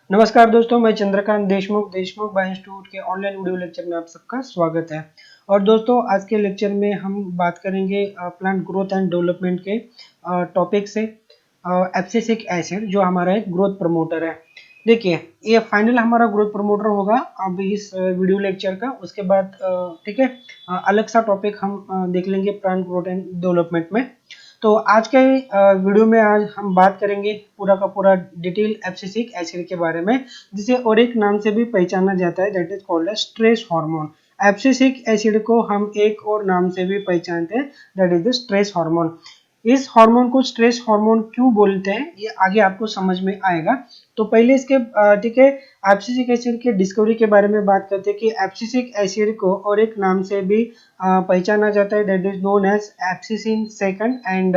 नमस्कार दोस्तों, मैं चंद्रकांत देशमुख बाय इंस्टीट्यूट के ऑनलाइन वीडियो लेक्चर में आप सबका स्वागत है। और दोस्तों, आज के लेक्चर में हम बात करेंगे प्लांट ग्रोथ एंड डेवलपमेंट के टॉपिक से एब्सिसिक एसिड, जो हमारा एक ग्रोथ प्रमोटर है। देखिए, ये फाइनल हमारा ग्रोथ प्रमोटर होगा अब इस वीडियो लेक्चर का। उसके बाद ठीक है, अलग सा टॉपिक हम देख लेंगे प्लांट ग्रोथ एंड डेवलपमेंट में। तो आज के वीडियो में आज हम बात करेंगे पूरा का पूरा डिटेल एब्सिसिक एसिड के बारे में, जिसे और एक नाम से भी पहचाना जाता है, that is called as stress hormone. Abscisic acid को हम एक और नाम से भी पहचानते हैं, that is the stress hormone. इस हार्मोन को स्ट्रेस हार्मोन क्यों बोलते हैं, ये आगे आपको समझ में आएगा। तो पहले इसके ठीक है, एब्सिसिक एसिड के डिस्कवरी के बारे में बात करते हैं कि एब्सिसिक एसिड को और एक नाम से भी पहचाना जाता है, that is known as abscisin second and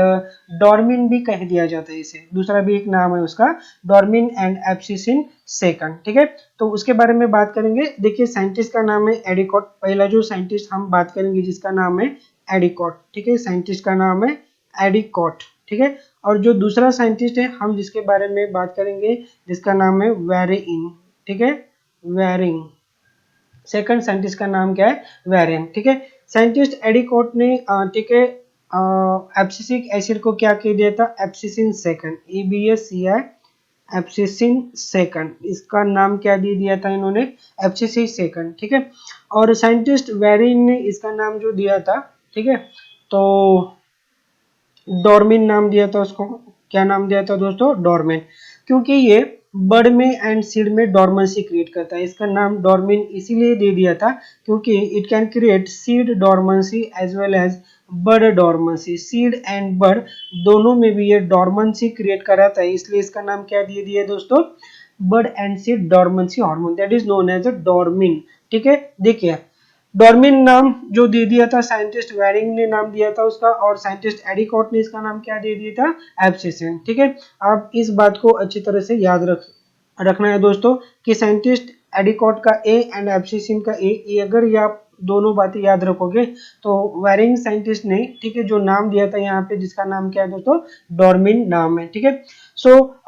dormin भी कह दिया जाता है इसे। दूसरा भी एक नाम है उसका, डॉर्मिन एंड एब्सिसिन सेकंड। ठीक है, तो उसके बारे में बात करेंगे। देखिए, साइंटिस्ट का नाम है एडिकॉट। पहला जो साइंटिस्ट हम बात करेंगे जिसका नाम है एडिकॉट। ठीक है, साइंटिस्ट का नाम है एडिकॉट। ठीक है, और जो दूसरा साइंटिस्ट है हम जिसके बारे में बात करेंगे, जिसका नाम है वेरिन। ठीक है, वेरिन। सेकंड साइंटिस्ट का नाम क्या है, वेरिन। ठीक है, साइंटिस्ट एडिकॉट ने ठीक है एब्सिसिक एसिड को क्या कह दिया था, एब्सिसिन सेकंड, EBSCI एब्सिसिन सेकंड। इसका नाम क्या दे दिया था इन्होंने, एब्सिसिन सेकंड। ठीक है, और साइंटिस्ट वेरिन ने इसका नाम जो दिया था, ठीक है, तो डॉर्मिन नाम दिया था उसको। क्या नाम दिया था दोस्तों, डॉर्मिन, क्योंकि ये बर्ड में एंड सीड में डॉर्मेंसी क्रिएट करता है। इसका नाम डॉर्मिन इसीलिए दे दिया था क्योंकि it can create seed dormancy as well as bird dormancy. Seed and bird दोनों में भी ये डॉर्मेंसी क्रिएट कराता है, इसलिए इसका नाम क्या दे दिया दोस्तों, bird and seed dormancy hormone, that is known as a dormin. ठीक है, देखिए डॉर्मिन नाम जो दे दिया था साइंटिस्ट वेरिंग ने नाम दिया था उसका, और साइंटिस्ट एडिकॉट ने इसका नाम क्या दे दिया था, एब्सिसिन। ठीक है, आप इस बात को अच्छी तरह से याद रखना है दोस्तों कि साइंटिस्ट एडिकॉट का ए एंड एब्सिसिन का ए, ये अगर ये आप दोनों बातें याद रखोगे तो वेरिंग साइंटिस्ट ने, ठीक है, जो नाम दिया था यहाँ पे, जिसका नाम क्या है दोस्तों, डॉर्मिन नाम है। ठीक है, सो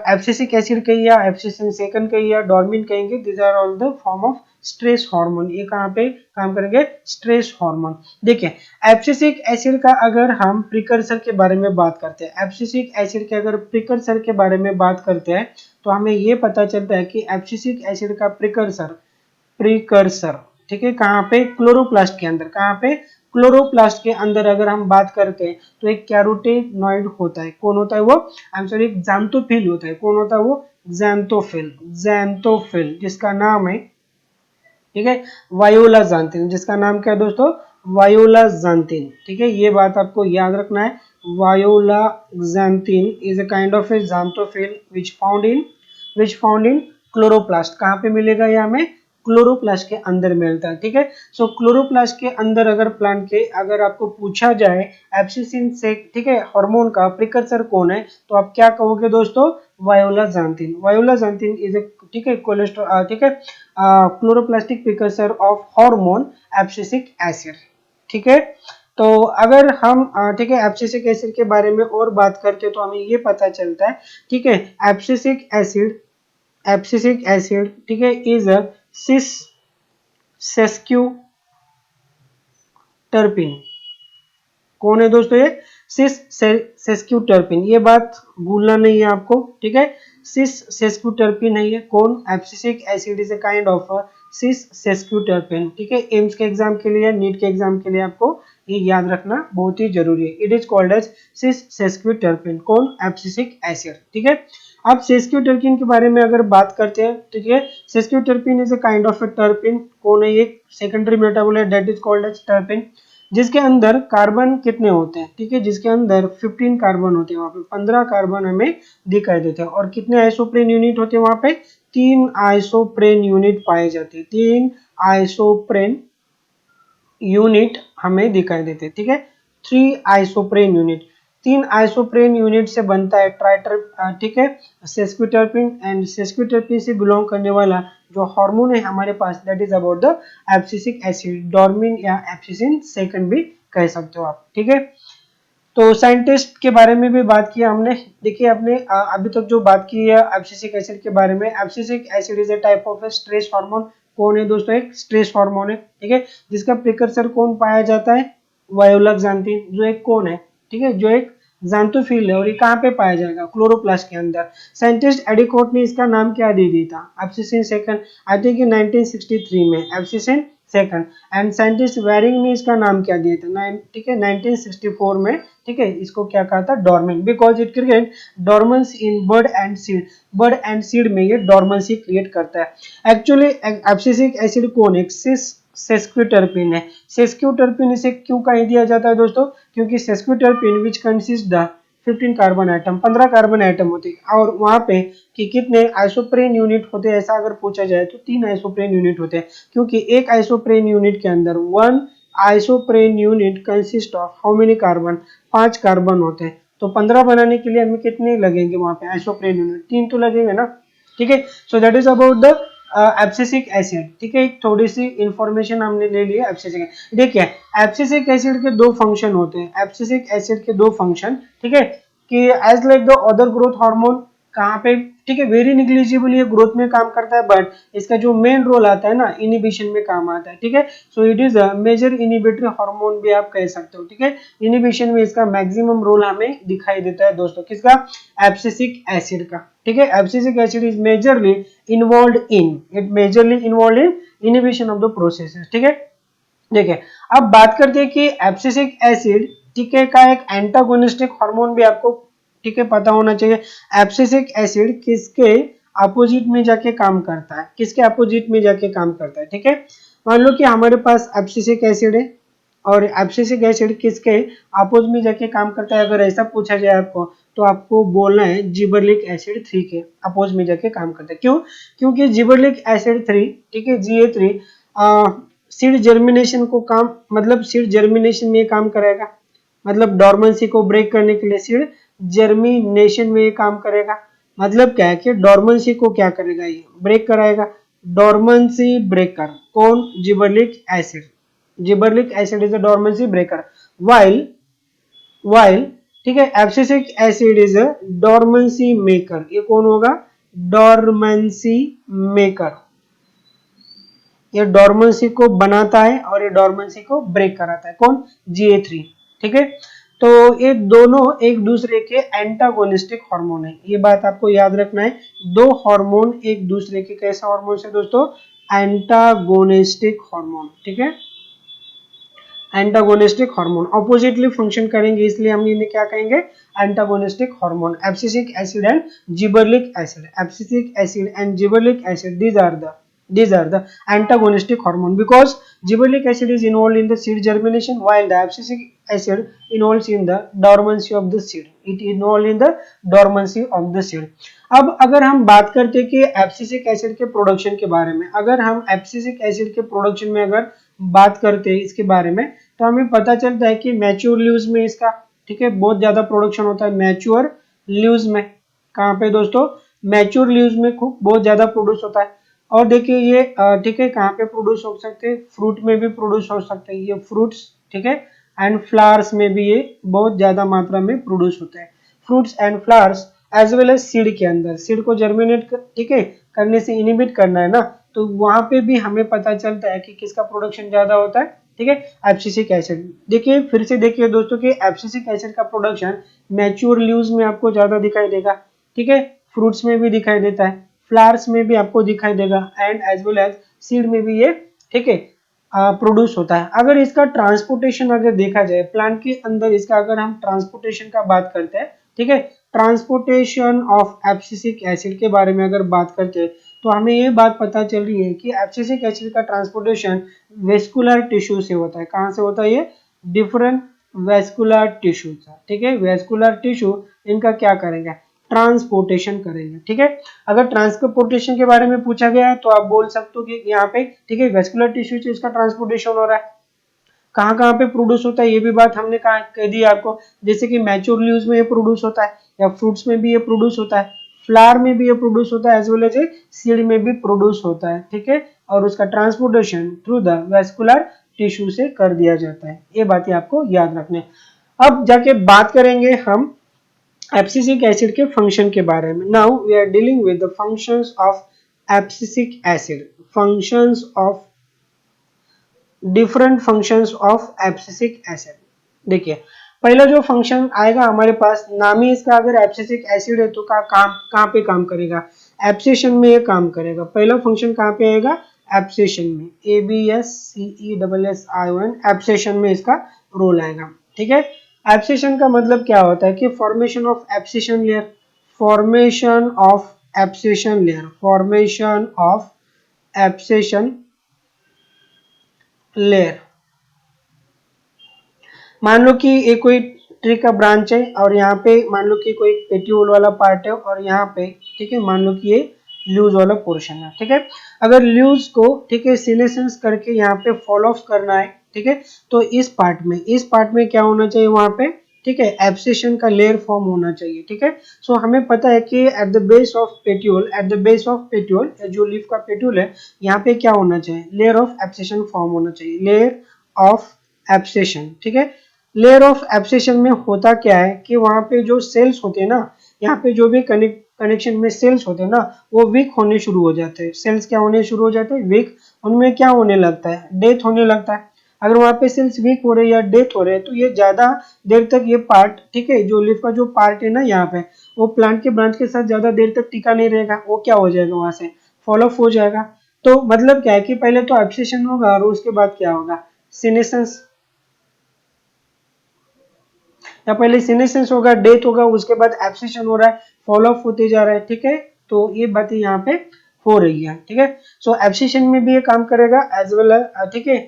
एब्सिसिक एसिड कहिए या एब्सिसिन सेकंड कहिए या डॉर्मिन कहेंगे, this are all the form of stress hormone. ये कहाँ पे काम करेंगे, स्ट्रेस हार्मोन। देखिए, एब्सिसिक एसिड का अगर हम प्रिकर्सर के बारे में बात करते हैं, एब्सिसिक एसिड के अगर प्रिकर्सर के बारे में बात करते हैं, तो हमें ये पता चलता है कि एब्सिसिक एसिड का प्रिकर्सर ठीक है, कहाँ पे, क्लोरोप्लास्ट के अंदर। कहाँ पे, क्लोरोप्लास्ट के अंदर अगर हम बात करते हैं तो एक कैरोटेनॉइड होता है। कौन होता है वो, आई एम सॉरी, एक ज़ैंथोफिल होता है। कौन होता है वो, ज़ैंथोफिल, जिसका नाम है, ठीक है, वायोला ज़ांथिन। जिसका नाम क्या है दोस्तों, वायोला ज़ांथिन। ठीक है, ये बात आपको याद रखना है। Violaxanthin is a kind of a xanthophyll which found in chloroplast. कहाँ पे मिलेगा ये हमें, क्लोरोप्लास्ट के अंदर मिलता है। ठीक है, सो क्लोरोप्लास्ट के अंदर अगर प्लांट के अगर आपको पूछा जाए एब्सिसिन से, ठीक है, हार्मोन का प्रिकर्सर कौन है, तो आप क्या कहोगे दोस्तों, violaxanthin. Violaxanthin is a, ठीक है, कोलेस्ट्रॉल, ठीक है, chloroplastic precursor of hormone abscisic acid. ठीक है, तो अगर हम ठीक है एब्सिसिक एसिड के बारे में और बात करते हैं तो हमें ये पता चलता है, ठीक है, एब्सिसिक एसिड ठीक है इज अ सिस सेस्क्यू टर्पिन। कौन है दोस्तों ये, सिस सेस्क्यूटर्पिन। ये बात भूलना नहीं है आपको। ठीक है, सिस सेस्क्यूटर्पिन है ये। कौन, abscisic acid is a kind of cis sesquiterpene. ठीक है, एम्स के एग्जाम के लिए, नीट के एग्जाम के लिए आपको ये याद रखना बहुत ही जरूरी है। इट इज कॉल्ड एज सिस सेस्क्यूटर्पिन। कौन, एब्सिसिक एसिड। ठीक है, अब सेस्क्यूटर्पिन के बारे में अगर बात करते हैं, ठीक है, sesquiterpene is a kind of a terpene. कौन है ये, secondary metabolite, that is called as terpene, जिसके अंदर कार्बन कितने होते हैं, ठीक है, जिसके अंदर 15 कार्बन होते हैं। वहां पे 15 कार्बन हमें दिखाई देते हैं। और कितने आइसोप्रेन यूनिट होते हैं वहां पे, 3 आइसोप्रेन यूनिट पाए जाते हैं। 3 आइसोप्रेन यूनिट हमें दिखाई देते हैं। ठीक है, 3 आइसोप्रेन यूनिट, 3 आइसोप्रेन यूनिट से बनता है ट्राइटर, ठीक है, सेस्क्यूटर्पिन। एंड सेस्क्यूटर्पिन से बिलोंग करने वाला जो हार्मोन है हमारे पास, that is about the abscisic acid, dormin या एब्सिसिन सेकंड भी कह सकते हो आप। ठीक है, तो साइंटिस्ट के बारे में भी बात किया हमने। देखिए आपने अभी तक जो बात की है एब्सिसिक एसिड के बारे में, abscisic acid is a type of stress hormone. कौन है दोस्तों? एक स्ट्रेस हार्मोन है, ठीक है, जिसका प्रिकर्सर कौन पाया जाता है? वायोलक्सांथिन, जो एक कौन है, ठीक है, जो एक ज़ांथोफिल है, और ये कहाँ पे पाया जाएगा? क्लोरोप्लास्ट के अंदर। साइंटिस्ट एडिकोट ने इसका नाम क्या दे दिया था? एब्सिसिन सेकंड, आई थिंक 1963 में, एब्सिसिन सेकंड। एंड साइंटिस्ट वेरिंग ने इसका नाम क्या दिया था? ठीक है, 1964 में, ठीक है, इसको क्या कहा था? Dormant, because it create dormancy in bird and seed. Bird and seed में ये डॉर्मेंसी क्रिएट करता है। एक्चुअली एब्सिसिक एसिड कौन है? सेस्क्विटर्पिन है। सेस्क्विटर्पिन इसे क्यों कह दिया जाता है दोस्तों? क्योंकि sesquiterpene which consist the 15 carbon atom, 15 carbon atom होते हैं, और वहां पे कि कितने आइसोप्रेन यूनिट होते हैं, ऐसा अगर पूछा जाए तो 3 आइसोप्रेन यूनिट होते हैं, क्योंकि एक आइसोप्रेन यूनिट के अंदर 1 isoprene unit consist of how many carbon? 5 carbon होते हैं। तो 15 बनाने के लिए हमें कितने लगेंगे वहां पे आइसोप्रेन यूनिट? 3 तो लगेंगे ना, ठीक है। सो that is about the abscisic acid, ठीक है। थोड़ी सी इंफॉर्मेशन हमने ले ली है एब्सिसिक। देखिए एब्सिसिक एसिड के दो फंक्शन होते हैं, एब्सिसिक एसिड के दो फंक्शन, ठीक है, कि as like the other growth hormone, कहाँ पे, ठीक है, वेरी निग्लिजिबल ये ग्रोथ में काम करता है, बट इसका जो मेन रोल आता है ना, इनिबिशन में काम आता है, ठीक है। So it is a major inhibitory hormone भी आप कह सकते हो, ठीक है। इनिबिशन में इसका मैक्सिमम रोल हमें दिखाई देता है दोस्तों, किसका? एब्सिसिक एसिड का, ठीक है। Abscisic acid is majorly involved in inhibition of the processes, ठीक है। देखिए अब बात करते हैं कि एब्सिसिक एसिड, ठीक है, का एक एंटागोनिस्टिक हार्मोन भी आपको, ठीक है, पता होना चाहिए। एब्सिसिक एसिड किसके अपोजिट में जाके काम करता है? किसके अपोजिट में जाके काम करता है, ठीक है। मान लो कि हमारे पास एब्सिसिक एसिड है, और एब्सिसिक एसिड किसके अपोज में जाके काम करता है? अगर ऐसा पूछा जाए आपको, तो आपको बोलना है जिबरलिक एसिड 3 के अपोज में जाके काम करता है। क्यों? क्योंकि जिबरलिक एसिड 3, ठीक है, Ga3 सीड जर्मिनेशन को काम, मतलब सीड जर्मिनेशन में काम करेगा, मतलब डॉर्मेंसी को ब्रेक करने के लिए सीड जर्मिनेशन में काम करेगा। मतलब क्या है कि डॉर्मेंसी को क्या करेगा? ये ब्रेक कराएगा। डॉर्मेंसी ब्रेकर कौन? Gibberellic acid. Gibberellic acid is a dormancy breaker, while ठीक है, abscisic acid is a dormancy maker. ये कौन होगा? Dormancy maker. ये डॉर्मेंसी को बनाता है और ये डॉर्मेंसी को ब्रेक कराता है। कौन? Ga3, ठीक है। तो ये दोनों एक दूसरे के एंटागोनिस्टिक हार्मोन है, ये बात आपको याद रखना है। दो हार्मोन एक दूसरे के कैसा हार्मोन है दोस्तों? एंटागोनिस्टिक हार्मोन, ठीक है। एंटागोनिस्टिक हार्मोन अपोजिटली फंक्शन करेंगे, इसलिए हम इन्हें क्या कहेंगे? Antagonistic hormone. Abscisic acid and gibberellic acid, abscisic acid and gibberellic acid, these are the antagonistic hormone, because gibberellic acid is involved in the seed germination, while the abscisic acid involves in the dormancy of the seed. It involved in the dormancy of the seed. अब अगर हम बात करते हैं कि abscisic acid के production के बारे में, अगर हम एब्सिसिक एसिड के प्रोडक्शन में अगर बात करते हैं इसके बारे में, तो हमें पता चलता है कि मैच्योर लीव्स में इसका, ठीक है, बहुत ज्यादा प्रोडक्शन होता है। मैच्योर लीव्स में, कहाँ पे दोस्तों? मैच्योर लीव्स में खूब बहुत ज्यादा प्रोड्यूस होता है। और देखिए ये, ठीक है, कहाँ पे प्रोड्यूस हो सकते हैं? फ्रूट में भी प्रोड्यूस हो सकते हैं ये फ्रूट्स, ठीक है, एंड फ्लावर्स में भी ये बहुत ज्यादा मात्रा में प्रोड्यूस होते हैं। Fruits and flowers as well as seed के अंदर, सीड को जर्मिनेट ठीक है करने से इनिबिट करना है ना, तो वहां पे भी हमें पता चलता है कि किसका प्रोडक्शन ज्यादा होता है, ठीक है, एब्सिसिक एसिड। देखिए फिर से देखिए दोस्तों कि एब्सिसिक एसिड का प्रोडक्शन मैच्योर लीव्स में आपको ज्यादा दिखाई देगा, ठीक है, फ्रूट्स में भी दिखाई देता है, फ्लावर्स में भी आपको दिखाई देगा, and as well as seed में भी ये, ठीक है, प्रोड्यूस होता है। अगर इसका ट्रांसपोर्टेशन अगर देखा जाए प्लांट के अंदर, इसका अगर हम ट्रांसपोर्टेशन का बात करते हैं, ठीक है, ट्रांसपोर्टेशन ऑफ एब्सिसिक एसिड के बारे में अगर बात करते हैं, तो हमें ये बात पता चल रही है कि एब्सिसिक एसिड का ट्रांसपोर्टेशन वेस्कुलर टिश्यू से होता है। कहाँ से होता है ये? डिफरेंट वेस्कुलर टिश्यू से, ठीक है, वेस्कुलर टिश्यू इनका क्या करेंगे? ट्रांसपोर्टेशन करेंगे, ठीक है। अगर ट्रांसपोर्टेशन के बारे में पूछा गया है तो आप बोल सकते हो कि यहाँ पे, ठीक है, वेस्कुलर टिश्यू से इसका ट्रांसपोर्टेशन हो रहा है। कहाँ कहाँ पे प्रोड्यूस होता है ये भी बात हमने कह दी आपको, जैसे कि मैच्योर लीव्स में ये प्रोड्यूस होता है, या फ्रूट्स में भी ये प्रोड्यूस होता है, फ्लावर में भी ये प्रोड्यूस होता है, एज वेल एज सीड में भी प्रोड्यूस होता है, ठीक है, और उसका transportation through the vascular tissue से कर दिया जाता है। ये बातें आपको याद रखने। अब जाके बात करेंगे हम एब्सिसिक एसिड के फंक्शन के बारे में। Now we are dealing with the functions of abscisic acid, functions of different functions of abscisic acid. देखिए पहला जो फंक्शन आएगा हमारे पास, नाम ही इसका अगर एब्सिसिक एसिड है तो कहाँ पे काम करेगा, एब्सेशन में ये काम करेगा। पहला फंक्शन कहाँ पे आएगा, एब्सेशन में, ABSCESSION, एब्सेशन में इसका रोल आएगा। ठीक है, एब्सेशन का मतलब क्या होता है कि formation of abscission layer, formation of abscission layer, formation of abscission layer. मान लो कि ये कोई ट्री का ब्रांच है और यहाँ पे मान लो कि कोई पेटियोल वाला पार्ट है और यहाँ पे, ठीक है, मान लो कि ये ल्यूज वाला पोर्शन है। ठीक है, अगर ल्यूज को, ठीक है, सिलेसेंस करके यहाँ पे फॉल ऑफ करना है, ठीक है, तो इस पार्ट में क्या होना चाहिए वहां पे, ठीक है, एब्सेशन का लेयर फॉर्म होना चाहिए। ठीक है, सो हमें पता है कि एट द बेस ऑफ पेट्यूल, जो लीफ का पेट्यूल है, यहाँ पे क्या होना चाहिए, लेयर ऑफ एब्सेशन फॉर्म होना चाहिए, लेयर ऑफ एब्सेशन। ठीक है, लेयर ऑफ एब्सेशन में होता क्या है कि वहां पे जो सेल्स होते हैं ना, यहाँ पे जो भी कनेक्शन में सेल्स होते हैं ना, वो वीक होने शुरू हो जाते हैं। सेल्स क्या होने शुरू हो जाते हैं, वीक, उनमें क्या होने लगता है, डेथ होने लगता है। अगर वहां पे सेल्स वीक हो रहे हैं या डेथ हो रहे हैं तो ये ज्यादा देर तक ये पार्ट, ठीक है, जो लीफ का जो पार्ट है ना यहाँ पे, वो प्लांट के ब्रांच के साथ ज्यादा देर तक टिका नहीं रहेगा, वो क्या हो जाएगा, वहां से फॉल ऑफ हो जाएगा। तो मतलब क्या है कि पहले तो एब्सेशन होगा और उसके बाद क्या होगा, सीनेसेंस, या पहले सीनेसेंस होगा, डेथ होगा, उसके बाद एब्सेशन हो रहा है, फॉल ऑफ होते जा रहा है। ठीक है, तो ये बातें यहाँ पे हो रही है। ठीक है, सो एब्सेशन में भी ये काम करेगा एज वेल एज, ठीक है,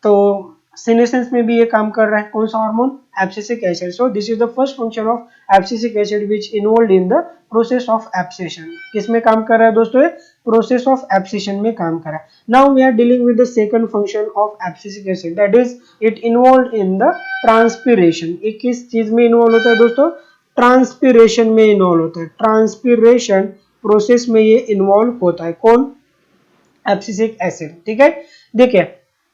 तो सीनेसेंस में भी ये काम कर रहा है। कौन सा hormone, abscisic acid. So this is the first function of abscisic acid which involve in the process of abscission. किसमें काम कर रहा है दोस्तों, ये प्रोसेस ऑफ एब्सेशन में काम कर रहा है। Now we are dealing with the second function of abscisic acid, that is it involve in the transpiration. ये किस चीज में इन्वॉल्व होता है दोस्तों, ट्रांसपिरेशन में इन्वॉल्व होता है, ट्रांसपिरेशन प्रोसेस में ये इन्वॉल्व होता है। कौन, एब्सिसिक एसिड। ठीक है, देखिए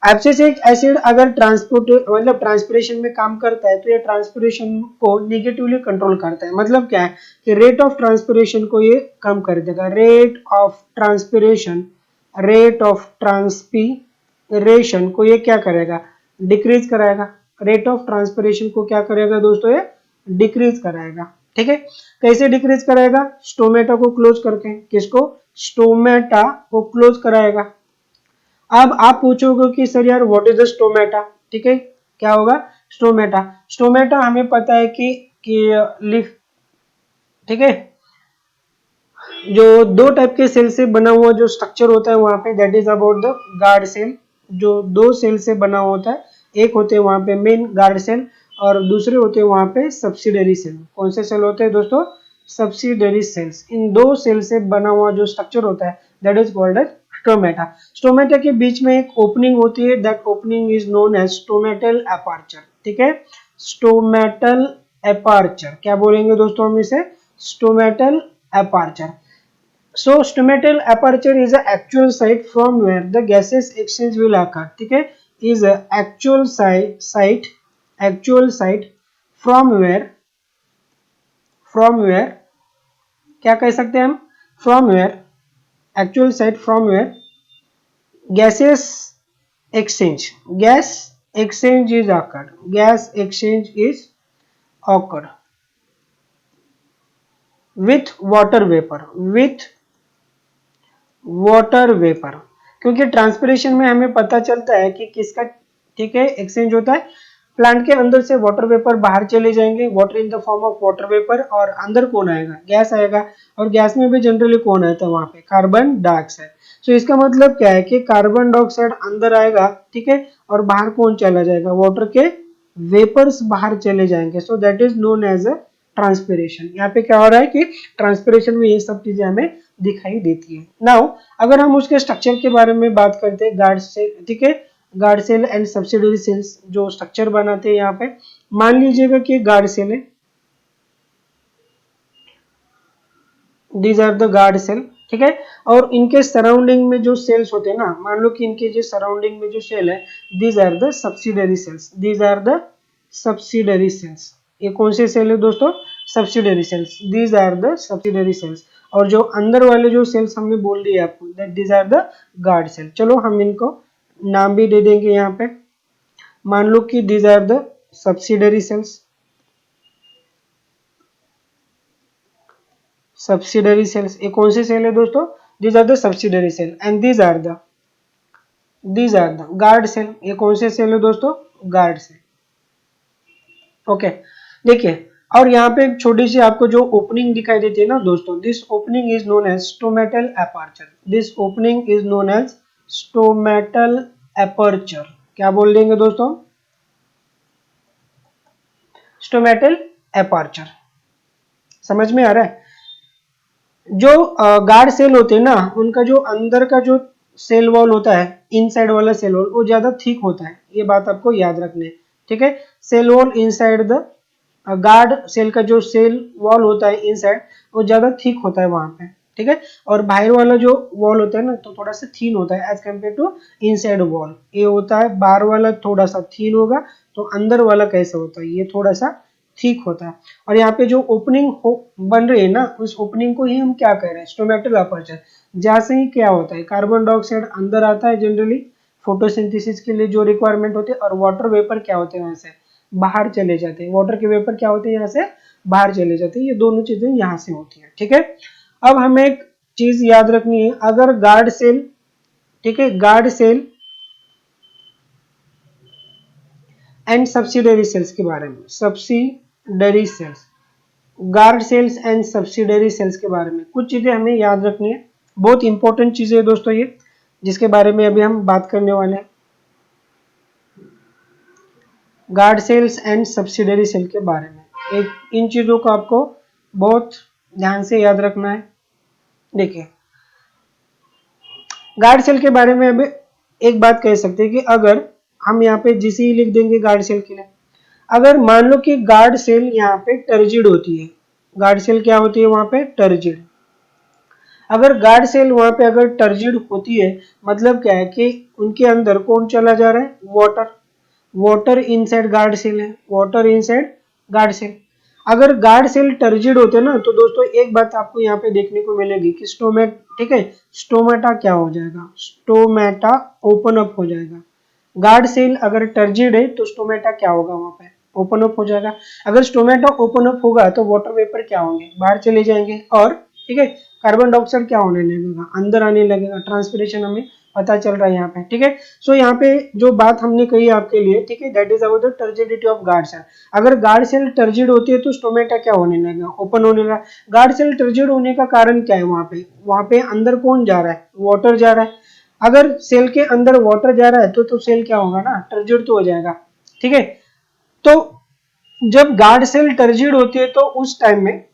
एब्सिसिक एसिड अगर ट्रांसपोर्ट मतलब ट्रांसपिरेशन में काम करता है तो ये ट्रांसपिरेशन को निगेटिवली कंट्रोल करता है। मतलब क्या है कि रेट ऑफ ट्रांसपिरेशन को ये कम कर देगा, rate of transpiration, rate of transpiration को ये क्या करेगा, डिक्रीज कराएगा। रेट ऑफ ट्रांसपिरेशन को क्या करेगा दोस्तों, ये डिक्रीज कराएगा। ठीक है, कैसे डिक्रीज कराएगा, स्टोमेटा को क्लोज करके, किसको, स्टोमेटा को क्लोज कराएगा। अब आप पूछोगे कि सर यार व्हाट इज द स्टोमेटा, ठीक है, क्या होगा स्टोमेटा। स्टोमेटा हमें पता है कि लीफ, ठीक है, जो दो टाइप के सेल से बना हुआ जो स्ट्रक्चर होता है वहां पे, that is about the guard cell. जो दो सेल से बना होता है, एक होते हैं वहां पे मेन गार्ड सेल और दूसरे होते हैं वहां पे सब्सिडरी सेल। कौन से सेल होते हैं दोस्तों, सब्सिडरी सेल्स। इन दो सेल से बना हुआ जो स्ट्रक्चर होता है that is called as stomata. Stomata के बीच में एक ओपनिंग होती है, that opening is known as stomatal aperture. ठीक है, स्टोमेटल अपर्चर, क्या बोलेंगे दोस्तों हम इसे, stomatal aperture. So stomatal aperture is the actual site from where the gases exchange will occur. ठीक है, is a actual site from where क्या कह सकते हैं हम, from where, actual site from where gases gas exchange is occurred with water vapor, क्योंकि transpiration में हमें पता चलता है कि किसका, ठीक है, एक्सचेंज होता है। प्लांट के अंदर से वाटर वेपर बाहर चले जाएंगे, water in the form of water vapour, और अंदर कौन आएगा, गैस आएगा। और गैस में भी जनरली कौन आता है वहां पे, कार्बन डाइऑक्साइड। सो इसका मतलब क्या है कि कार्बन डाइऑक्साइड अंदर आएगा, ठीक है, और बाहर कौन चला जाएगा, वाटर के वेपर्स बाहर चले जाएंगे। So that is known as a transpiration. यहाँ पे क्या हो रहा है कि ट्रांसपिरेशन में ये सब चीजें हमें दिखाई देती है। नाउ अगर हम उसके स्ट्रक्चर के बारे में बात करते हैं, गार्ड सेल, ठीक है, guard cell and subsidiary cells जो स्ट्रक्चर बनाते हैं यहाँ पे, मान लीजिएगा कि गार्ड सेल है, these are the guard cell. ठीक है, और इनके सराउंडिंग में जो सेल्स होते हैं ना, मान लो कि इनके जो सराउंडिंग में जो सेल है, these are the subsidiary cells, these are the subsidiary cells. ये कौन से सेल है दोस्तों? Subsidiary cells. These are the subsidiary cells. और जो अंदर वाले जो सेल्स हमने बोल दिए आपको, that these are the guard cell. चलो हम इनको नाम भी दे देंगे यहाँ पे। मान लो कि these are the subsidiary cells. Subsidiary cells, ये कौन से सेल है दोस्तों? These are the subsidiary cell. And these are the guard cell. ये कौन से सेल है दोस्तों? Guard cell. ओके, देखिए, और यहाँ पे एक छोटी सी आपको जो ओपनिंग दिखाई देती है ना दोस्तों, this opening is known as stomatal aperture. This opening is known as stomatal aperture. क्या बोल देंगे दोस्तों? Stomatal aperture. समझ में आ रहा है? जो गार्ड सेल होते हैं ना, उनका जो अंदर का जो सेल वॉल होता है, इनसाइड वाला सेल वॉल, वो ज्यादा थिक होता है। ये बात आपको याद रखनी है, ठीक है? Cell wall inside the guard cell का जो सेल वॉल होता है इनसाइड, वो ज्यादा थिक होता है वहां पे, ठीक है? और बाहर वाला जो वॉल होता है ना, तो थोड़ा सा थीन होता है as compare to inside wall. ये होता है बाहर वाला थोड़ा सा थीन होगा, तो अंदर वाला कैसा होता है? ये थोड़ा सा ठीक होता है। और यहाँ पे जो ओपनिंग बन रही है ना, उस ओपनिंग को ही हम क्या कह रहे हैं? Stomatal aperture. जहाँ से ही क्या होता है? कार्बन डाइऑक्साइड अंदर आता है जनरली फोटोसिंथेसिस के लिए जो रिक्वायरमेंट होती है, और वाटर वेपर क्या होते हैं? यहाँ से बाहर चले जाते हैं। वाटर के वेपर क्या होते हैं? यहाँ से बाहर चले जाते हैं। ये दोनों चीजें यहाँ से होती है, ठीक है? अब हमें एक चीज याद रखनी है, अगर गार्ड सेल, ठीक है, guard cell and subsidiary cells के बारे में, subsidiary cells, guard cells and subsidiary cells के बारे में कुछ चीजें हमें याद रखनी है। बहुत इंपॉर्टेंट चीजें है दोस्तों ये, जिसके बारे में अभी हम बात करने वाले हैं। Guard cells and subsidiary cell के बारे में एक इन चीजों को आपको बहुत ध्यान से याद रखना है। देखिए, गार्ड सेल के बारे में अभी एक बात कह सकते हैं कि अगर हम यहाँ पे जीसी लिख देंगे गार्ड सेल के लिए, अगर मान लो कि गार्ड सेल यहाँ पे टर्जिड होती है, गार्ड सेल क्या होती है वहां पे? टर्जिड। अगर गार्ड सेल वहां पे अगर टर्जिड होती है, मतलब क्या है कि उनके अंदर कौन चला जा रहा है? Water. Water inside guard cell है, वाटर इनसाइड गार्ड सेल। अगर गार्ड सेल टर्जिड होते हैं ना, तो दोस्तों एक बात आपको यहाँ पे देखने को मिलेगी कि ठीक है, स्टोमेटा क्या हो जाएगा? स्टोमेटा ओपन अप हो जाएगा। गार्ड सेल अगर टर्जिड है तो स्टोमेटा क्या होगा? वहां पे ओपन अप हो जाएगा। अगर स्टोमेटा ओपन अप होगा तो वाटर वेपर क्या होंगे? बाहर चले जाएंगे, और ठीक है, कार्बन डाइऑक्साइड क्या होने लगेगा? अंदर आने लगेगा। ट्रांसपिरेशन हमें पता चल रहा है यहाँ पे, ठीक है? सो यहाँ पे जो बात हमने कही आपके लिए, ठीक है, that is about the turgidity of guard cell. अगर गार्ड सेल टर्जिड होती है तो स्टोमेटा क्या होने लगेगा? ओपन होने लगा। गार्ड सेल टर्जिड होने का कारण क्या है? वहां पे अंदर कौन जा रहा है? वाटर जा रहा है। अगर सेल के अंदर वाटर जा रहा है तो सेल क्या होगा ना? टर्जिड तो हो जाएगा, ठीक है? तो जब गार्ड सेल टर्जिड होती है तो उस टाइम में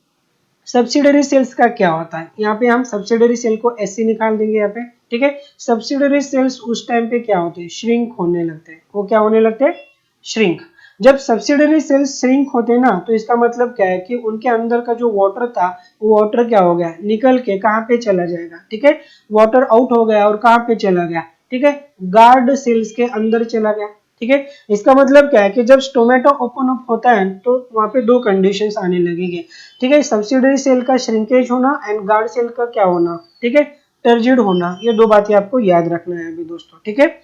सब्सिडरी सेल्स का क्या होता है? यहाँ पे हम सब्सिडरी सेल को ऐसे निकाल देंगे यहाँ पे, ठीक है? सब्सिडरी सेल्स उस टाइम पे क्या होते हैं? श्रिंक होने लगते हैं। वो क्या होने लगते हैं? श्रिंक। जब सब्सिडरी सेल्स श्रिंक होते हैं ना, तो इसका मतलब क्या है कि उनके अंदर का जो वाटर था, वो वाटर क्या हो गया? निकल के कहाँ पे चला जाएगा? ठीक है, वाटर आउट हो गया और कहाँ पे चला गया? ठीक है, गार्ड सेल्स के अंदर चला गया। ठीक है, इसका मतलब क्या है कि जब स्टोमेटा ओपन अप होता है तो वहां पे दो कंडीशंस आने लगेंगे। ठीक है, सब्सिडरी सेल का श्रिंकेज होना एंड गार्ड सेल का क्या होना? ठीक है, टर्जिड होना। ये दो बातें आपको याद रखना है अभी दोस्तों। ठीक है,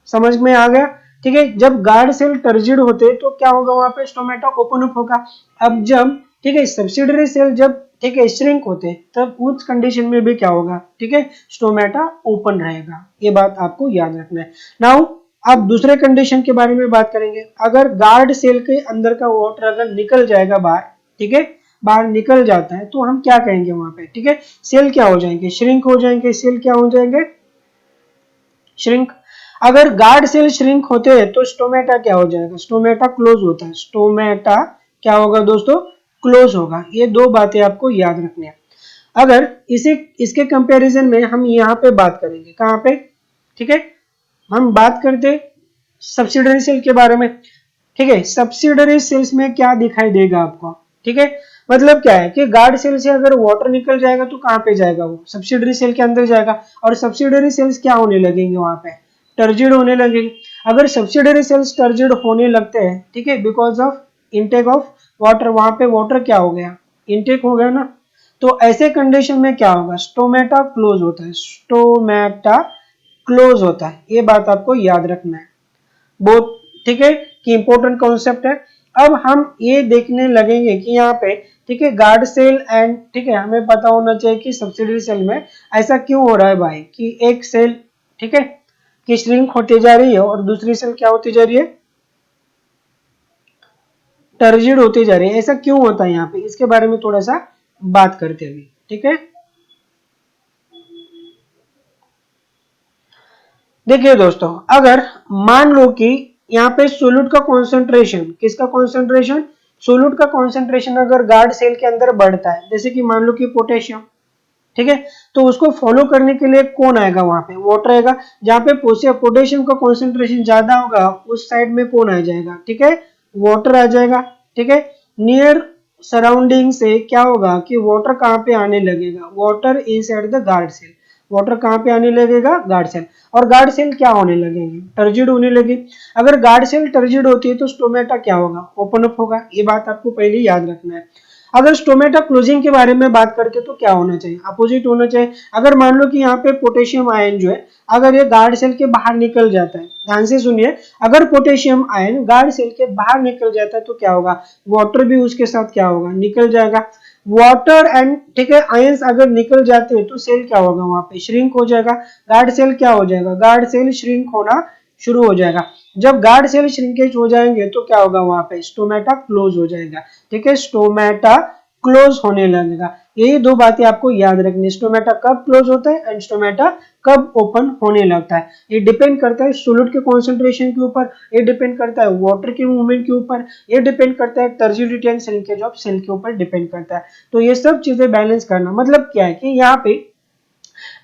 समझ में आ गया? ठीक है, जब गार्ड सेल टर्जिड होते तो क्या होगा? वहां पे स्टोमेटा ओपन अप होगा। अब जब, ठीक है, सब्सिडरी सेल जब, ठीक है, श्रिंक होते तब उस कंडीशन में भी क्या होगा? ठीक है, स्टोमेटा ओपन रहेगा। ये बात आपको याद रखना है। नाउ अब दूसरे कंडीशन के बारे में बात करेंगे। अगर गार्ड सेल के अंदर का वाटर अगर निकल जाएगा बाहर, ठीक है, बाहर निकल जाता है, तो हम क्या कहेंगे वहां पे? ठीक है, सेल क्या हो जाएंगे? श्रिंक हो जाएंगे। सेल क्या हो जाएंगे? श्रिंक। अगर गार्ड सेल श्रिंक होते हैं तो स्टोमेटा क्या हो जाएगा? स्टोमेटा क्लोज होता है। स्टोमेटा क्या होगा दोस्तों? क्लोज होगा। ये दो बातें आपको याद रखनी है। अगर इसे इसके कंपैरिजन में हम यहाँ पे बात करेंगे, कहाँ पे? ठीक है, हम बात करते सब्सिडरी सेल के बारे में। ठीक है, सब्सिडरी सेल्स में क्या दिखाई देगा आपको? ठीक है, मतलब क्या है कि गार्ड सेल से अगर वाटर निकल जाएगा तो कहाँ पे जाएगा? वो सब्सिडरी सेल के अंदर जाएगा, और सब्सिडरी सेल्स क्या होने लगेंगे? वहां पे टर्जिड होने लगेंगे। अगर सब्सिडरी सेल्स टर्जिड होने लगते हैं, ठीक है, because of intake of water, वहां पे वाटर क्या हो गया, इनटेक हो गया ना, तो ऐसे कंडीशन में क्या होगा, स्टोमेटा क्लोज होता है, स्टोमेटा क्लोज होता है, ये बात आपको याद रखना है बहुत, ठीक है, कि इंपॉर्टेंट कॉन्सेप्ट है। अब हम ये देखने लगेंगे कि यहाँ पे, ठीक है, गार्ड सेल एंड, ठीक है, हमें पता होना चाहिए कि सब्सिडरी सेल में ऐसा क्यों हो रहा है भाई, कि एक सेल, ठीक है, की श्रिंक होती जा रही है और दूसरी सेल क्या होती जा रही है, टर्जिड होती जा रही है, ऐसा क्यों होता है यहाँ पे, इसके बारे में थोड़ा सा बात करते हैं, ठीक है। देखिए दोस्तों, अगर मान लो कि यहाँ पे सोल्यूट का कॉन्सेंट्रेशन, किसका कॉन्सेंट्रेशन, सोल्यूट का कॉन्सेंट्रेशन अगर गार्ड सेल के अंदर बढ़ता है, जैसे कि मान लो कि पोटेशियम, ठीक है, तो उसको फॉलो करने के लिए कौन आएगा, वहां पे वाटर आएगा, जहां पे पोटेशियम का कॉन्सेंट्रेशन ज्यादा होगा उस साइड में कौन आ जाएगा, ठीक है, वाटर आ जाएगा, ठीक है। नियर सराउंडिंग से क्या होगा कि वाटर कहाँ पे आने लगेगा, water inside the guard cell, water कहाँ पे आने लगेगा, गार्ड सेल, और गार्ड सेल क्या होने लगेंगे, टर्जिड होने लगे। अगर गार्ड सेल टर्जिड होती है तो स्टोमेटा क्या होगा, ओपन अप होगा, ये बात आपको पहले याद रखना है। अगर स्टोमेटा क्लोजिंग के बारे में बात करते तो क्या होना चाहिए, अपोजिट होना चाहिए। अगर मान लो कि यहाँ पे पोटेशियम आयन जो है, अगर ये गार्ड सेल के बाहर निकल जाता है, ध्यान से सुनिए, अगर पोटेशियम आयन गार्ड सेल के बाहर निकल जाता है तो क्या होगा, वाटर भी उसके साथ क्या होगा, निकल जाएगा। वाटर एंड, ठीक है, आयंस अगर निकल जाते हैं तो सेल क्या होगा, वहां पे श्रिंक हो जाएगा, गार्ड सेल क्या हो जाएगा, गार्ड सेल श्रिंक होना शुरू हो जाएगा। जब गार्ड सेल श्रिंकेज हो जाएंगे तो क्या होगा, वहां पे स्टोमेटा क्लोज हो जाएगा, ठीक है, स्टोमेटा क्लोज होने लगेगा। यही दो बातें आपको याद रखनी, स्टोमेटा कब क्लोज होता है एंड स्टोमेटा कब ओपन होने लगता है। ये डिपेंड करता है सोल्यूट के कॉन्सेंट्रेशन के ऊपर, ये डिपेंड करता है वाटर के मूवमेंट के ऊपर, ये डिपेंड करता है turgidity and shrinkage of cell के ऊपर डिपेंड करता है। तो ये सब चीजें बैलेंस करना, मतलब क्या है कि यहाँ पे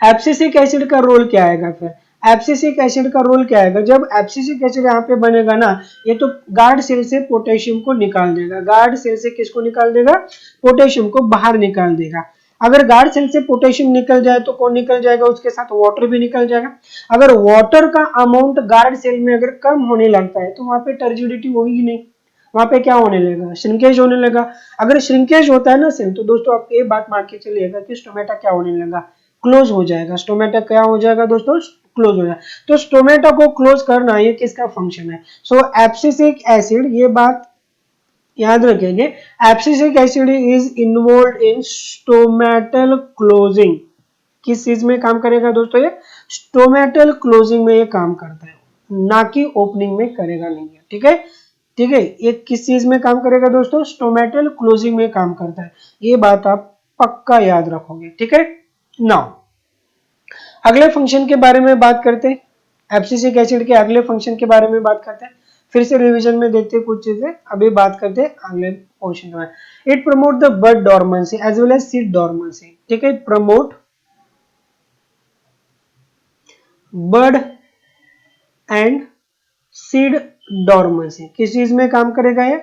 एब्सिसिक एसिड का रोल क्या आएगा, फिर एब्सिसिक एसिड का रोल क्या आएगा, जब एब्सिसिक एसिड यहाँ पे बनेगा ना, ये तो गार्ड सेल से पोटेशियम को निकाल देगा, गार्ड सेल से किसको निकाल देगा, पोटेशियम को बाहर निकाल देगा। अगर गार्ड सेल से पोटेशियम निकल जाए तो कौन निकल जाएगा, उसके साथ वाटर भी निकल जाएगा। अगर वाटर का अमाउंट गार्ड सेल में अगर कम होने लगता है तो वहां पे टर्जिडिटी होगी नहीं, वहां पे क्या होने लगेगा, श्रिंकेज होने लगा। अगर श्रिंकेज होता है ना सेल, तो दोस्तों आप ये बात मान के चलिएगा कि स्टोमेटा क्या होने लगा, क्लोज हो जाएगा, स्टोमेटा क्या हो जाएगा दोस्तों, क्लोज हो जाएगा। तो स्टोमेटा को क्लोज करना ये किसका फंक्शन है, सो एब्सिसिक एसिड, ये बात याद रखेंगे, abscisic acid is involve in stomatal closing. किस चीज में काम करेगा दोस्तों, ये स्टोमेटल क्लोजिंग में ये काम करता है, ना कि ओपनिंग में करेगा नहीं है, ठीक है, ठीक है। ये किस चीज में काम करेगा दोस्तों, स्टोमेटल क्लोजिंग में काम करता है, ये बात आप पक्का याद रखोगे, ठीक है। नाउ अगले फंक्शन के बारे में बात करते हैं, एब्सिसिक एसिड के अगले फंक्शन के बारे में बात करते हैं, फिर से रिवीजन में देखते हैं कुछ चीजें, अभी बात करते हैं अगले पोर्शन में। It promote the bud dormancy as well as seed dormancy, ठीक है, promote bud and seed dormancy, किस चीज में काम करेगा ये,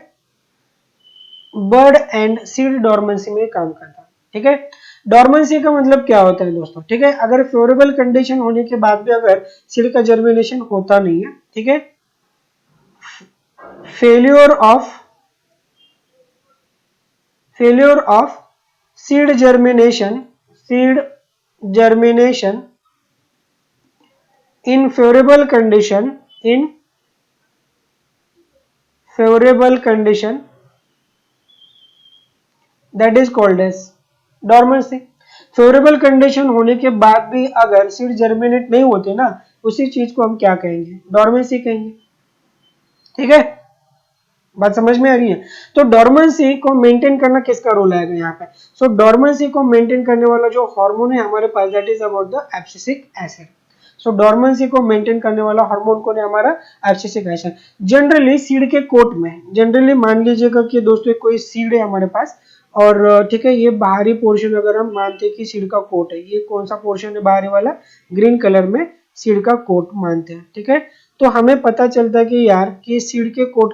बर्ड एंड सीड डॉर्मेंसी में काम करता है, ठीक है। डॉर्मेंसी का मतलब क्या होता है दोस्तों, ठीक है, अगर फेवरेबल कंडीशन होने के बाद भी अगर सीड का जर्मिनेशन होता नहीं है, ठीक है, failure of seed germination in favourable condition that is called as dormancy. Favourable condition होने के बाद भी अगर सीड जर्मिनेट नहीं होते ना, उसी चीज को हम क्या कहेंगे, डॉर्मेंसी कहेंगे, ठीक है, बात समझ में आ रही है। तो डॉर्मेंसी को मेंटेन करना किसका रोल आएगा यहाँ पे, सो डॉर्मेंसी को मेंटेन करने वाला जो हार्मोन है हमारे पास, that is about the abscisic acid. So dormancy को मेंटेन करने वाला हार्मोन कौन है, हमारा एब्सिसिक एसिड। जनरली सीड के कोट में, जनरली मान लीजिएगा कि दोस्तों कोई सीड है हमारे पास, और ठीक है, ये बाहरी पोर्शन अगर हम मानते हैं कि सीड का कोट है, ये कौन सा पोर्शन है बाहरी वाला, ग्रीन कलर में सीड का कोट मानते हैं, ठीक है। तो हमें पता चलता है कि यार कि सीड के कोट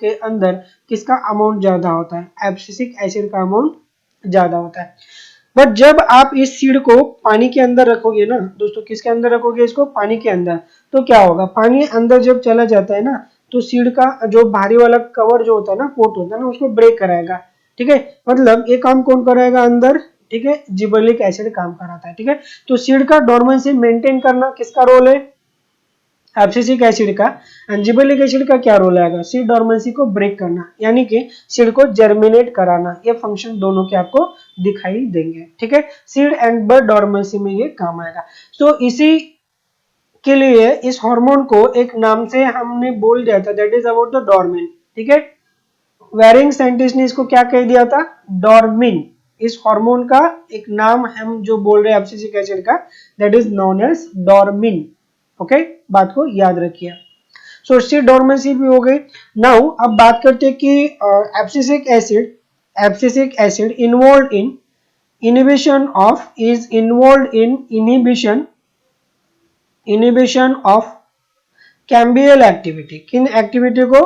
के अंदर किसका अमाउंट ज्यादा होता है, एब्सिसिक एसिड का अमाउंट ज्यादा होता है। बट जब आप इस सीड को पानी के अंदर रखोगे ना दोस्तों, किसके अंदर रखोगे इसको, पानी के अंदर, तो क्या होगा, पानी अंदर जब चला जाता है ना तो सीड का जो भारी वाला कवर जो होता है ना, पोट होता है ना, उसको ब्रेक कराएगा। ठीक है, मतलब ये काम कौन कराएगा अंदर, ठीक है, जिबरेलिक एसिड काम कराता है। ठीक है, तो सीड का डोर्मेंसी मेंटेन करना किसका रोल है, एब्सिसिक एसिड का। एंड जिबरेलिक एसिड का क्या रोल आएगा, सीड डोर्मेंसी को ब्रेक करना, यानी कि सीड को जर्मिनेट कराना। ये फंक्शन दोनों के आपको दिखाई देंगे। ठीक है, सीड एंड बड डोर्मेंसी में ये काम आएगा। तो इसी के लिए इस हार्मोन को एक नाम से हमने बोल दिया था, दैट इज अबाउट द डोर्मिन। ठीक है, वेरिंग साइंटिस्ट ने इसको क्या कह दिया था, डोर्मिन। इस हार्मोन का एक नाम हम जो बोल रहे हैं एब्सिसिक एसिड का, that is known as dormin. Okay, बात को याद रखिए। सो इससे डोर्मेंसी भी हो गई। नाउ अब बात करते हैं कि abscisic acid involve in inhibition of is involve in inhibition of cambial activity. किन एक्टिविटी को,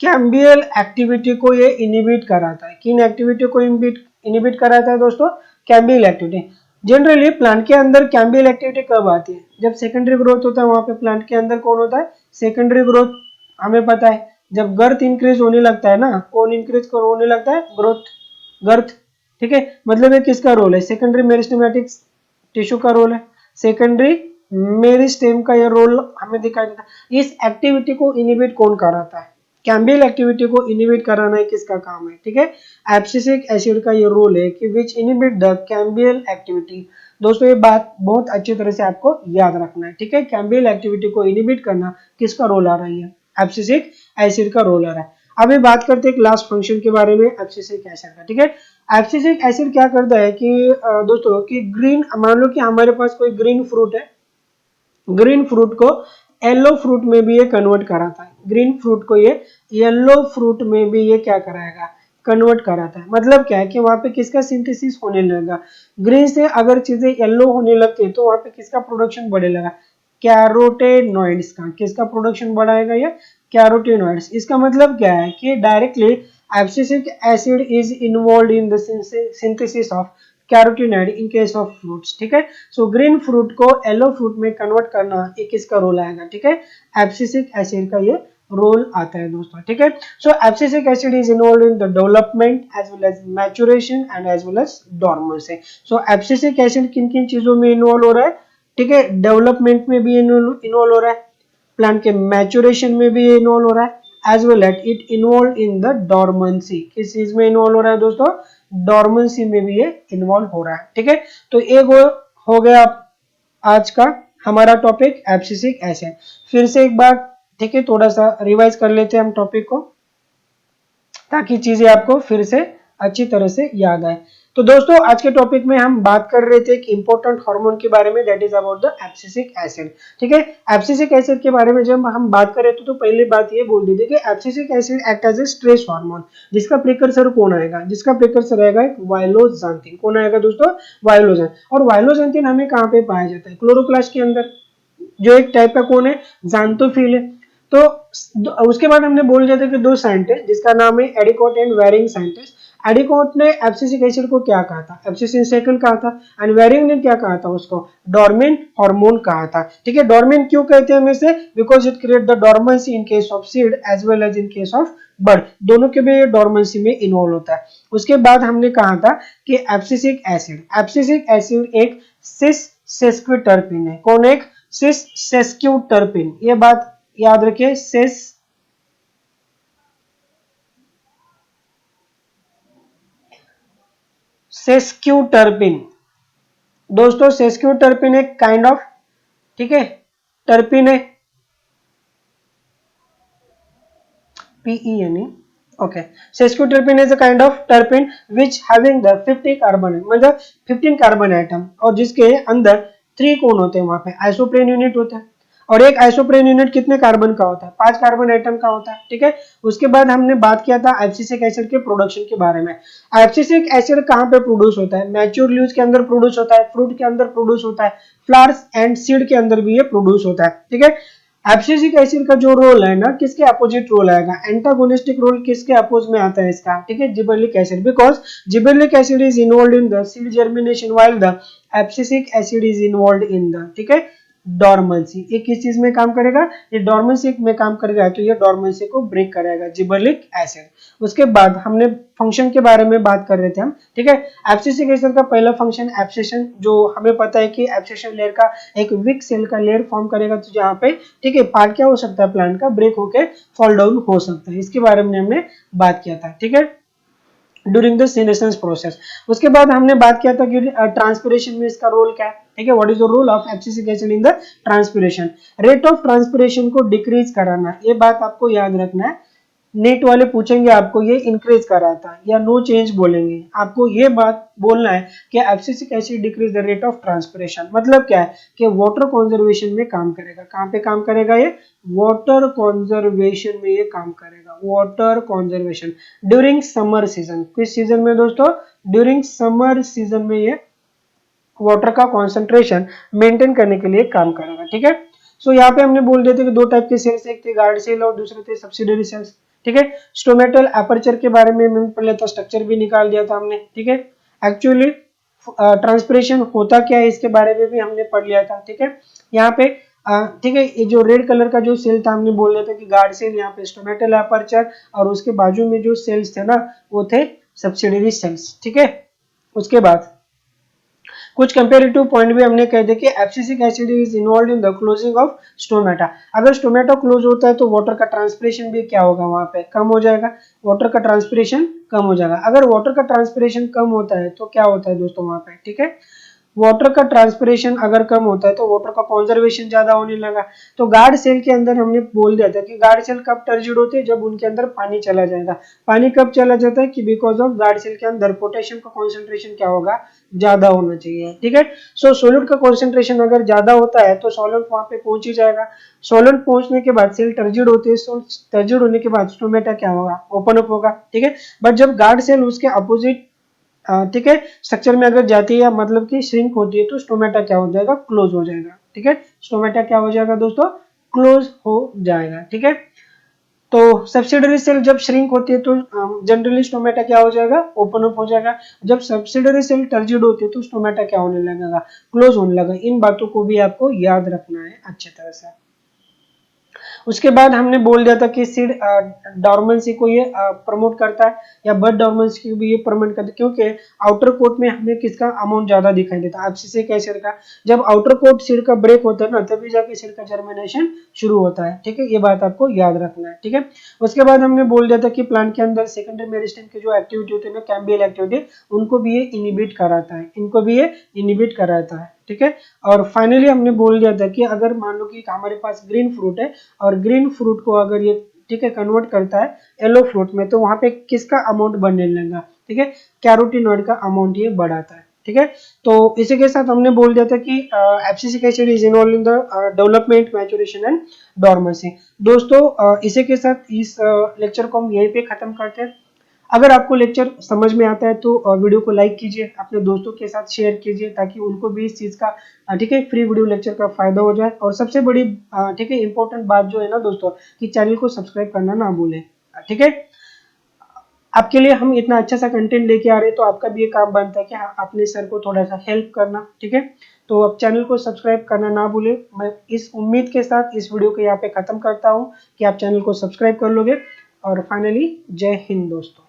कैम्बियल एक्टिविटी को ये इनहिबिट कराता है। किन एक्टिविटी को इनहिबिट कराता है दोस्तों, कैम्बियल एक्टिविटी। जनरली प्लांट के अंदर कैम्बियल एक्टिविटी कब आती है, जब सेकेंडरी ग्रोथ होता है, वहां पे प्लांट के अंदर कौन होता है, सेकेंडरी ग्रोथ। हमें पता है जब गर्थ इंक्रीज होने लगता है ना, कौन इंक्रीज होने लगता है, ग्रोथ, गर्थ। ठीक है, मतलब ये किसका रोल है, सेकेंडरी मेरिस्टेमेटिक टिश्यू का रोल है, सेकेंडरी मेरिस्टेम का ये रोल हमें दिखाई देता है। इस एक्टिविटी को इनहिबिट कौन कराता है, कैम्बियल एक्टिविटी को इनहिबिट कराना है किसका काम है। ठीक है, एब्सिसिक एसिड का ये रोल है कि which inhibit the cambial activity. दोस्तों ये बात बहुत अच्छी तरह से आपको याद रखना है। ठीक है, कैम्बियल एक्टिविटी को इनहिबिट करना किसका रोल आ रही है, एब्सिसिक एसिड का रोल आ रहा है। अभी बात करते हैं एक लास्ट फंक्शन के बारे में, एब्सिसिक एसिड का। ठीक है, एब्सिसिक एसिड क्या करता है कि दोस्तों कि ग्रीन, मान लो कि हमारे पास कोई ग्रीन फ्रूट है, ग्रीन फ्रूट को येलो फ्रूट में भी ये कन्वर्ट कराता है। ग्रीन फ्रूट को ये येलो फ्रूट में भी ये क्या कराएगा, कन्वर्ट कराता है। मतलब क्या है कि वहां पे किसका सिंथेसिस होने लगेगा, ग्रीन से अगर चीजें येलो होने लगती है तो वहां पे किसका प्रोडक्शन बढ़ने लगा, कैरोटेनॉइड्स का। किसका प्रोडक्शन बढ़ाएगा ये, कैरोटेनॉइड्स। इसका मतलब क्या है कि directly abscisic acid is involve in the synthesis of carotenoid in case of fruits. ठीक है, सो ग्रीन फ्रूट को येलो फ्रूट में कन्वर्ट करना ये किसका रोल आएगा, ठीक है, एब्सिसिक एसिड का ये रोल आता है दोस्तों। ठीक है, so abscisic acid is involve in the development as well as maturation and as well as dormancy. So abscisic acid किन किन चीजों में इन्वॉल्व हो रहा है, ठीक है, डेवलपमेंट में भी इन्वॉल्व हो रहा है, प्लांट के मैच्योरेशन में भी इन्वॉल्व हो रहा है, as well as it involve in the dormancy. किस चीज में इन्वॉल्व हो रहा है दोस्तों, डोर्मेंसी में भी ये इन्वॉल्व हो रहा है। ठीक है, तो एक हो गया आज का हमारा टॉपिक एब्सिसिक एसिड। फिर से एक बार, ठीक है, थोड़ा सा रिवाइज कर लेते हैं हम टॉपिक को, ताकि चीजें आपको फिर से अच्छी तरह से याद आए। तो दोस्तों आज के टॉपिक में हम बात कर रहे थे एक इंपॉर्टेंट हार्मोन के बारे में, that is about the abscisic acid. ठीक है, एब्सिसिक एसिड के बारे में जब हम बात कर रहे थे तो पहली बात ये बोल दी थी कि abscisic acid act as a stress hormone, जिसका प्रिकर्सर कौन आएगा, जिसका प्रिकर्सर रहेगा एक वाइलोजांथिन। कौन आएगा दोस्तों, वाइलोजांथिन। और वाइलोजांथिन हमें कहाँ पे पाया जाता है, क्लोरोप्लास्ट के अंदर, जो एक टाइप का कौन है, ज़ांथोफिल है। तो उसके बाद हमने बोल दिया था कि दो साइंटिस्ट जिसका नाम है एडिकोट एंड वेरिंग साइंटिस्ट। एडिकोट ने एब्सिसिक एसिड को क्या कहा था, एब्सिसिन सेकंड कहा था, एंड वेरिंग ने क्या कहा था, उसको डोर्मेन हार्मोन कहा था। ठीक है, डोर्मेन क्यों कहते हैं हमें से, because it create the dormancy in case of seed as well as in case of bird, दोनों के भी डोर्मेंसी में इन्वॉल्व होता है। उसके बाद हमने कहा था कि एब्सिसिक एसिड एक सिस सेस्क्विटर्पिन है। कौन, एक सिस सेस्क्यूटर्पिन। ये बात याद रखिए, सेस्क्यूटर्पिन। दोस्तों सेस्क्यूटर्पिन एक काइंड ऑफ, ठीक है, टर्पिन है, PENE। Okay, sesquiterpene is a kind of terpene which having the 50 carbon, मतलब 15 कार्बन आइटम, और जिसके अंदर 3 कौन होते हैं, वहां पे आइसोप्रेन यूनिट होता है। और एक आइसोप्रेन यूनिट कितने कार्बन का होता है, 5 कार्बन आइटम का होता है। ठीक है, उसके बाद हमने बात किया था एब्सिसिक एसिड के प्रोडक्शन के बारे में। एब्सिसिक एसिड कहाँ पे प्रोड्यूस होता है, मैच्योर लीव्स के अंदर प्रोड्यूस होता है, फ्रूट के अंदर प्रोड्यूस होता है, फ्लावर्स एंड सीड के अंदर भी ये प्रोड्यूस होता है। ठीक है, एब्सिसिक एसिड का जो रोल है ना, किसके अपोजिट रोल आएगा, एंटागोनिस्टिक रोल किसके अपोज में आता है इसका, ठीक है, gibberellic acid, because gibberellic acid is involve in the seed germination while the abscisic acid is involve in the, ठीक है, डॉर्मेंसी। ये किस चीज में काम करेगा, ये डॉर्मेंसी में काम करेगा, तो ये डॉर्मेंसी को ब्रेक करेगा जिबरेलिक एसिड। उसके बाद हमने फंक्शन के बारे में बात कर रहे थे हम, ठीक है। एब्सिसिक एसिड का पहला फंक्शन एब्सेशन, जो हमें पता है कि एब्सेशन लेयर का एक वीक सेल का लेयर फॉर्म करेगा, तो जहाँ पे, ठीक है, पार्ट क्या हो सकता है, प्लांट का ब्रेक होके फॉल डाउन हो सकता है, इसके बारे में हमने बात किया था, ठीक है, ड्यूरिंग द सीनेसेंस प्रोसेस। उसके बाद हमने बात किया था कि ट्रांसपिरेशन में इसका रोल क्या है, ठीक है, what is the role of abscisic acid in the transpiration. Rate of transpiration को डिक्रीज कराना, ये बात आपको याद रखना है। नेट वाले पूछेंगे आपको ये इंक्रीज कराता है या नो चेंज बोलेंगे, आपको ये बात बोलना है कि abscisic acid decrease the rate of transpiration, मतलब क्या है कि वाटर कंजर्वेशन में काम करेगा। कहाँ पे काम करेगा ये, वाटर कंजर्वेशन में ये काम करेगा, water conservation during summer season. किस सीजन में दोस्तों, ड्यूरिंग समर सीजन में ये वाटर का कॉन्सेंट्रेशन मेंटेन करने के लिए काम करेगा, ठीक है। सो यहाँ पे हमने बोल दिया था कि दो टाइप के सेल्स, एक थे गार्ड सेल और दूसरे थे सब्सिडरी सेल्स, ठीक है। स्टोमेटल अपर्चर के बारे में मैंने पढ़ लिया था, स्ट्रक्चर भी निकाल दिया था हमने, ठीक है। एक्चुअली ट्रांसपिरेशन होता क्या है इसके बारे में भी हमने पढ़ लिया था, ठीक है। यहाँ पे ठीक है, ये जो रेड कलर का जो सेल था हमने बोल दिया था कि गार्ड सेल, यहाँ पे स्टोमेटल अपर्चर, और उसके बाजू में जो सेल्स थे ना वो थे सब्सिडरी सेल्स, ठीक है। उसके बाद कुछ कंपेरेटिव पॉइंट भी हमने कह दिया कि abscisic acid is involve in the closing of stomata. अगर स्टोमेटा क्लोज होता है तो वाटर का ट्रांसपिरेशन भी क्या होगा, वहां पे कम हो जाएगा, वाटर का ट्रांसपिरेशन कम हो जाएगा। अगर वाटर का ट्रांसपिरेशन कम होता है तो क्या होता है दोस्तों वहां पे, ठीक है, वाटर का ट्रांसपिरेशन अगर कम होता है तो वाटर का कंजर्वेशन ज्यादा होने लगा। तो गार्ड सेल के अंदर हमने बोल दिया था कि गार्ड सेल कब टर्जिड होते हैं, जब उनके अंदर पानी चला जाएगा। पानी कब चला जाता है कि बिकॉज ऑफ गार्ड सेल के अंदर पोटेशियम का कॉन्सेंट्रेशन क्या होगा, ज्यादा होना चाहिए, ठीक है। सो सोल्यूट का कॉन्सेंट्रेशन अगर ज्यादा होता है तो सॉल्वेंट वहां पे पहुंच ही जाएगा। सॉल्वेंट पहुंचने के बाद सेल टर्जिड होते हैं, टर्जिड होने के बाद स्टोमेटा क्या होगा, ओपन अप होगा, ठीक है। बट जब गार्ड सेल उसके अपोजिट, ठीक है, स्ट्रक्चर में अगर जाती है या मतलब कि श्रिंक होती है तो स्टोमेटा क्या हो जाएगा, क्लोज हो जाएगा, ठीक है। स्टोमेटा क्या हो जाएगा दोस्तों, क्लोज हो जाएगा, ठीक है। तो सब्सिडरी सेल जब श्रिंक होती है तो जनरली स्टोमेटा क्या हो जाएगा, ओपन अप हो जाएगा। जब सब्सिडरी सेल टर्जिड होती है तो स्टोमेटा क्या होने लगेगा, क्लोज होने लगेगा। इन बातों को भी आपको याद रखना है अच्छी तरह से। उसके बाद हमने बोल दिया था कि सीड डॉर्मेंसी को ये प्रमोट करता है, या बर्ड डॉर्मेंसी को भी ये प्रमोट करता है, क्योंकि आउटर कोट में हमें किसका अमाउंट ज्यादा दिखाई देता है, एब्सिसिक एसिड का। जब आउटर कोट सीड का ब्रेक होता है ना, तभी जाके सीड का जर्मिनेशन शुरू होता है, ठीक है, ये बात आपको याद रखना है, ठीक है। उसके बाद हमने बोल दिया था कि प्लांट के अंदर सेकेंडरी मेरिस्टेम की जो एक्टिविटी होती है ना, कैम्बियल एक्टिविटी, उनको भी ये इनिबिट कराता है, इनको भी ये इनिबिट कराता है, ठीक है। और फाइनली हमने बोल दिया था कि अगर मान लो कि हमारे पास ग्रीन फ्रूट है और ग्रीन फ्रूट को अगर ये, ठीक है, कन्वर्ट करता है येलो फ्रूट में, तो वहां पे किसका अमाउंट बढ़ने लगेगा, ठीक है, कैरोटीनॉइड का अमाउंट ये बढ़ाता है, ठीक है। तो इसी के साथ हमने बोल दिया था कि abscisic acid is involve in the development, maturation and dormancy. दोस्तों इसी के साथ इस लेक्चर को हम यहीं पे खत्म करते हैं। अगर आपको लेक्चर समझ में आता है तो वीडियो को लाइक कीजिए, अपने दोस्तों के साथ शेयर कीजिए, ताकि उनको भी इस चीज का, ठीक है, फ्री वीडियो लेक्चर का फायदा हो जाए। और सबसे बड़ी, ठीक है, इंपॉर्टेंट बात जो है ना दोस्तों, कि चैनल को सब्सक्राइब करना ना भूलें, ठीक है। आपके लिए हम इतना अच्छा सा कंटेंट लेके आ रहे हैं, तो आपका भी ये काम बनता है कि अपने सर को थोड़ा सा हेल्प करना, ठीक है। तो अब चैनल को सब्सक्राइब करना ना भूले। मैं इस उम्मीद के साथ इस वीडियो को यहाँ पे खत्म करता हूँ कि आप चैनल को सब्सक्राइब कर लोगे। और फाइनली जय हिंद दोस्तों।